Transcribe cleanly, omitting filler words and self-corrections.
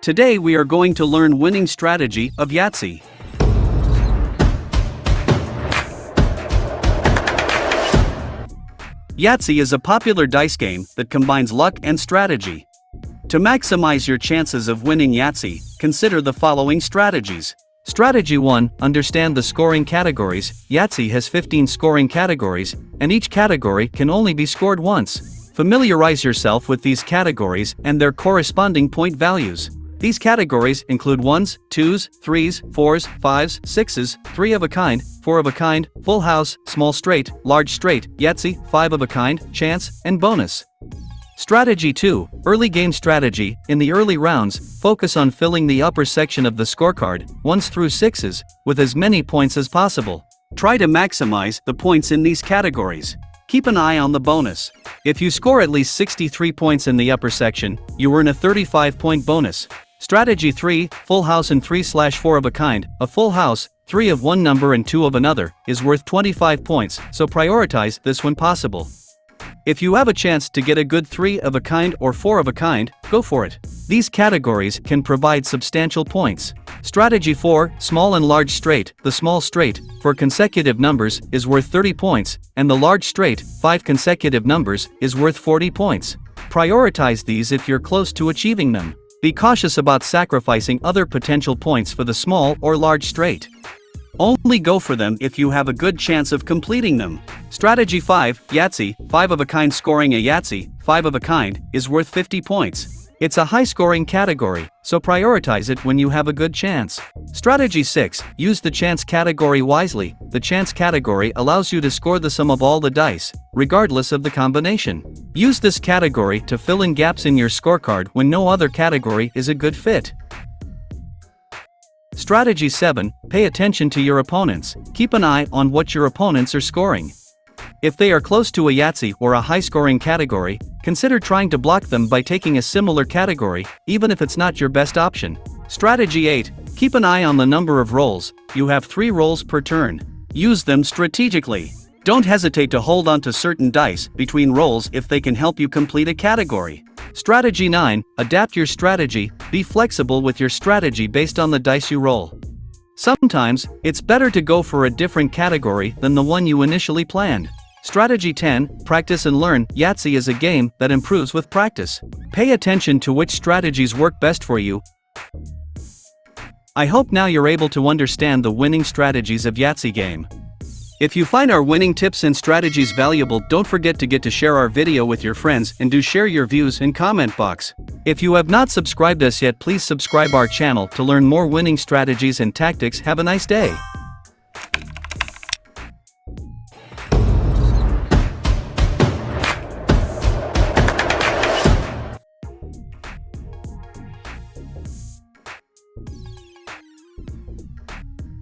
Today we are going to learn winning strategy of Yahtzee. Yahtzee is a popular dice game that combines luck and strategy. To maximize your chances of winning Yahtzee, consider the following strategies. Strategy 1. Understand the scoring categories. Yahtzee has 15 scoring categories, and each category can only be scored once. Familiarize yourself with these categories and their corresponding point values. These categories include 1s, 2s, 3s, 4s, 5s, 6s, 3 of a kind, 4 of a kind, full house, small straight, large straight, Yahtzee, 5 of a kind, chance, and bonus. Strategy 2. Early game strategy. In the early rounds, focus on filling the upper section of the scorecard, 1s through 6s, with as many points as possible. Try to maximize the points in these categories. Keep an eye on the bonus. If you score at least 63 points in the upper section, you earn a 35-point bonus. Strategy 3. Full house and 3/4 of a kind. A full house, 3 of one number and 2 of another, is worth 25 points, so prioritize this when possible. If you have a chance to get a good 3 of a kind or 4 of a kind, go for it. These categories can provide substantial points. Strategy 4. Small and large straight. The small straight, for consecutive numbers, is worth 30 points, and the large straight, 5 consecutive numbers, is worth 40 points. Prioritize these if you're close to achieving them. Be cautious about sacrificing other potential points for the small or large straight. Only go for them if you have a good chance of completing them. Strategy 5. Yahtzee. 5 of a kind. Scoring a Yahtzee, 5 of a kind, is worth 50 points. It's a high-scoring category, so prioritize it when you have a good chance. Strategy 6. Use the chance category wisely. The chance category allows you to score the sum of all the dice, regardless of the combination. Use this category to fill in gaps in your scorecard when no other category is a good fit. Strategy 7. Pay attention to your opponents. Keep an eye on what your opponents are scoring. If they are close to a Yahtzee or a high-scoring category, consider trying to block them by taking a similar category, even if it's not your best option. Strategy 8. Keep an eye on the number of rolls. You have 3 rolls per turn. Use them strategically. Don't hesitate to hold on to certain dice between rolls if they can help you complete a category. Strategy 9. Adapt your strategy. Be flexible with your strategy based on the dice you roll. Sometimes, it's better to go for a different category than the one you initially planned. Strategy 10. Practice and learn. Yahtzee is a game that improves with practice. Pay attention to which strategies work best for you. I hope now you're able to understand the winning strategies of Yahtzee game. If you find our winning tips and strategies valuable, don't forget to share our video with your friends and do share your views in comment box. If you have not subscribed us yet, please subscribe our channel to learn more winning strategies and tactics. Have a nice day.